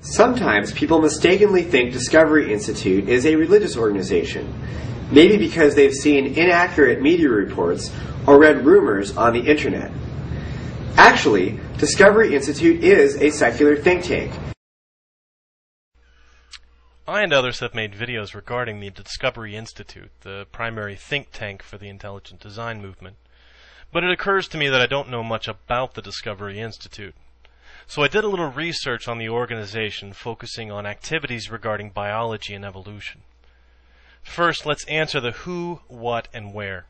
Sometimes people mistakenly think Discovery Institute is a religious organization, maybe because they've seen inaccurate media reports or read rumors on the internet. Actually, Discovery Institute is a secular think tank. I and others have made videos regarding the Discovery Institute, the primary think tank for the intelligent design movement. But it occurs to me that I don't know much about the Discovery Institute. So I did a little research on the organization, focusing on activities regarding biology and evolution. First, let's answer the who, what, and where.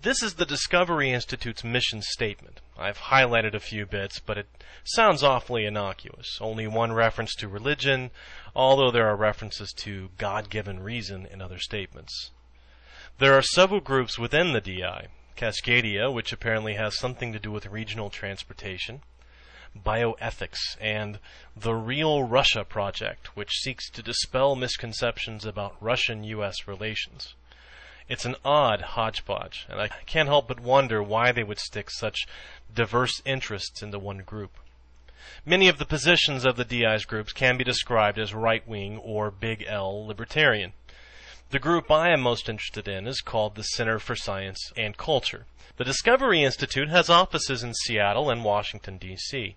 This is the Discovery Institute's mission statement. I've highlighted a few bits, but it sounds awfully innocuous. Only one reference to religion, although there are references to God-given reason in other statements. There are several groups within the DI. Cascadia, which apparently has something to do with regional transportation, bioethics, and the Real Russia Project, which seeks to dispel misconceptions about Russian-U.S. relations. It's an odd hodgepodge, and I can't help but wonder why they would stick such diverse interests into one group. Many of the positions of the DI's groups can be described as right-wing or big L libertarian. The group I am most interested in is called the Center for Science and Culture. The Discovery Institute has offices in Seattle and Washington, D.C.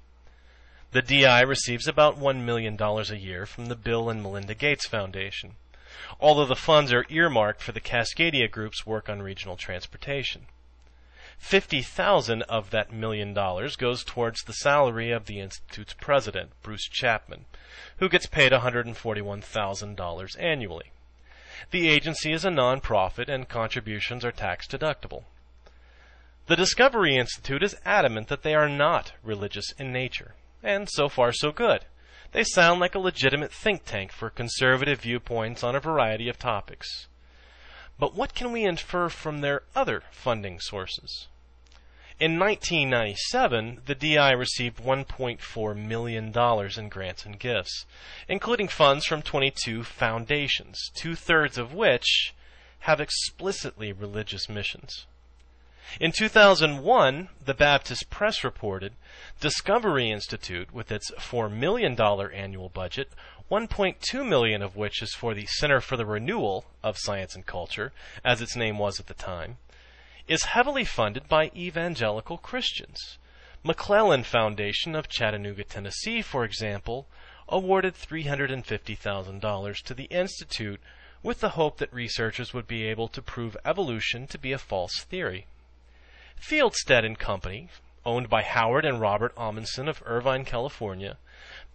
The DI receives about $1 million a year from the Bill and Melinda Gates Foundation, although the funds are earmarked for the Cascadia Group's work on regional transportation. $50,000 of that $1 million goes towards the salary of the Institute's president, Bruce Chapman, who gets paid $141,000 annually. The agency is a non-profit and contributions are tax-deductible. The Discovery Institute is adamant that they are not religious in nature, and so far so good. They sound like a legitimate think tank for conservative viewpoints on a variety of topics. But what can we infer from their other funding sources? In 1997, the DI received $1.4 million in grants and gifts, including funds from 22 foundations, 2/3 of which have explicitly religious missions. In 2001, the Baptist Press reported, Discovery Institute, with its $4 million annual budget, $1.2 million of which is for the Center for the Renewal of Science and Culture, as its name was at the time, is heavily funded by evangelical Christians. McClellan Foundation of Chattanooga, Tennessee, for example, awarded $350,000 to the Institute with the hope that researchers would be able to prove evolution to be a false theory. Fieldstead and Company, owned by Howard and Robert Amundsen of Irvine, California,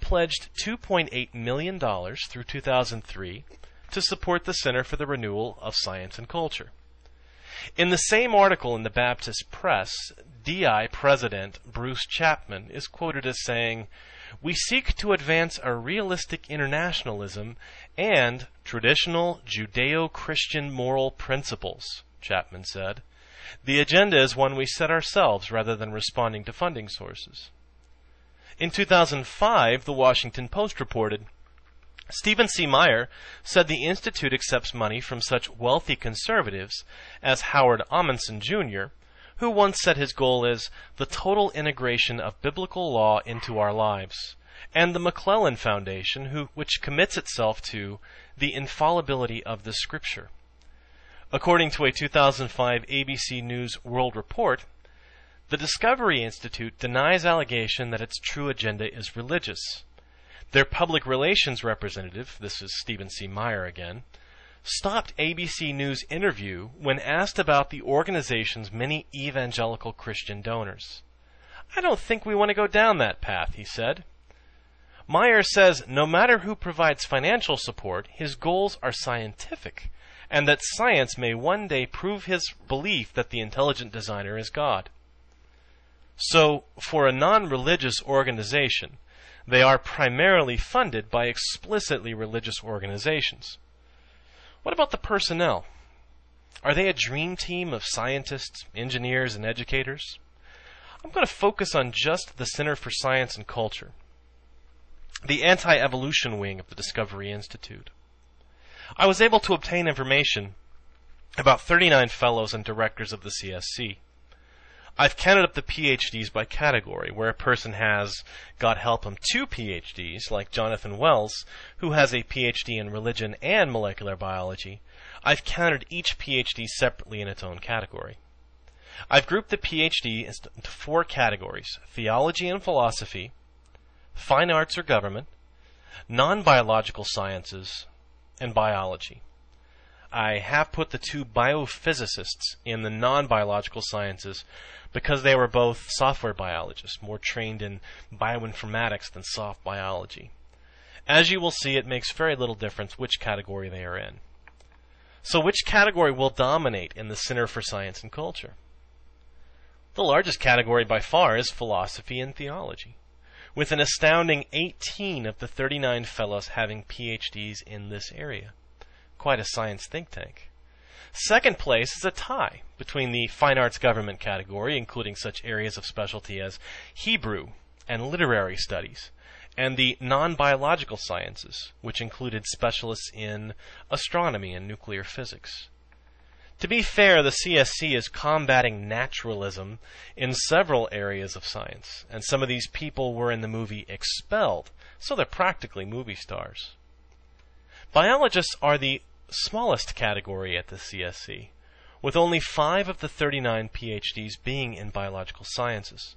pledged $2.8 million through 2003 to support the Center for the Renewal of Science and Culture. In the same article in the Baptist Press, DI President Bruce Chapman is quoted as saying, "We seek to advance a realistic internationalism and traditional Judeo-Christian moral principles," Chapman said. "The agenda is one we set ourselves rather than responding to funding sources." In 2005, the Washington Post reported, Stephen C. Meyer said the Institute accepts money from such wealthy conservatives as Howard Amundsen, Jr., who once said his goal is the total integration of biblical law into our lives, and the McClellan Foundation, which commits itself to the infallibility of the Scripture. According to a 2005 ABC News World Report, the Discovery Institute denies allegation that its true agenda is religious. Their public relations representative, this is Stephen C. Meyer again, stopped ABC News' interview when asked about the organization's many evangelical Christian donors. "I don't think we want to go down that path," he said. Meyer says no matter who provides financial support, his goals are scientific, and that science may one day prove his belief that the intelligent designer is God. So, for a non-religious organization, they are primarily funded by explicitly religious organizations. What about the personnel? Are they a dream team of scientists, engineers, and educators? I'm going to focus on just the Center for Science and Culture, the anti-evolution wing of the Discovery Institute. I was able to obtain information about 39 fellows and directors of the CSC. I've counted up the PhDs by category, where a person has, God help him, 2 PhDs, like Jonathan Wells, who has a PhD in religion and molecular biology. I've counted each PhD separately in its own category. I've grouped the PhD into 4 categories: theology and philosophy, fine arts or government, non-biological sciences, and biology. I have put the 2 biophysicists in the non-biological sciences because they were both software biologists, more trained in bioinformatics than soft biology. As you will see, it makes very little difference which category they are in. So which category will dominate in the Center for Science and Culture? The largest category by far is philosophy and theology, with an astounding 18 of the 39 fellows having PhDs in this area. Quite a science think tank. Second place is a tie between the fine arts government category, including such areas of specialty as Hebrew and literary studies, and the non-biological sciences, which included specialists in astronomy and nuclear physics. To be fair, the CSC is combating naturalism in several areas of science, and some of these people were in the movie Expelled, so they're practically movie stars. Biologists are the smallest category at the CSC, with only 5 of the 39 PhDs being in biological sciences.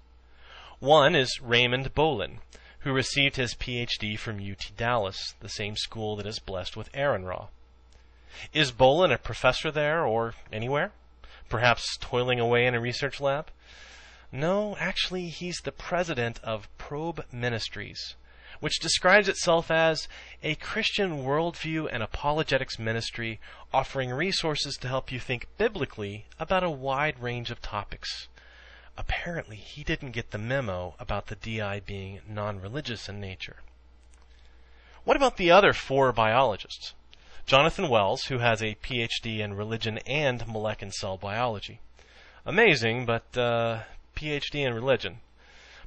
One is Raymond Bolin, who received his PhD from UT Dallas, the same school that is blessed with Aaron Ra. Is Bolin a professor there or anywhere? Perhaps toiling away in a research lab? No, actually he's the president of Probe Ministries, which describes itself as a Christian worldview and apologetics ministry offering resources to help you think biblically about a wide range of topics. Apparently, he didn't get the memo about the DI being non-religious in nature. What about the other 4 biologists? Jonathan Wells, who has a PhD in religion and molecular cell biology. Amazing, but PhD in religion.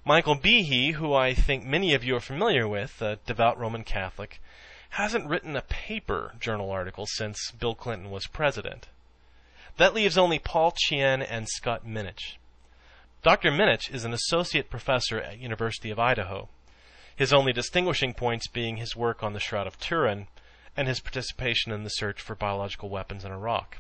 Michael Behe, who I think many of you are familiar with, a devout Roman Catholic, hasn't written a paper journal article since Bill Clinton was president. That leaves only Paul Chien and Scott Minich. Dr. Minich is an associate professor at University of Idaho, his only distinguishing points being his work on the Shroud of Turin and his participation in the search for biological weapons in Iraq.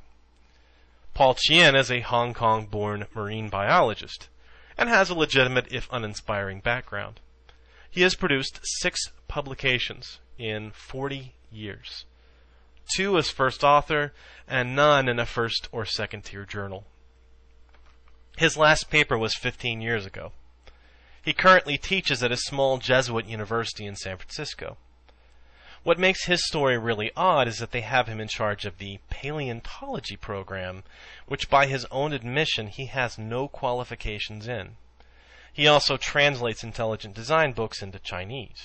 Paul Chien is a Hong Kong-born marine biologist and has a legitimate, if uninspiring, background. He has produced 6 publications in 40 years, 2 as first author, and none in a first or second tier journal. His last paper was 15 years ago. He currently teaches at a small Jesuit university in San Francisco. What makes his story really odd is that they have him in charge of the paleontology program, which by his own admission he has no qualifications in. He also translates intelligent design books into Chinese.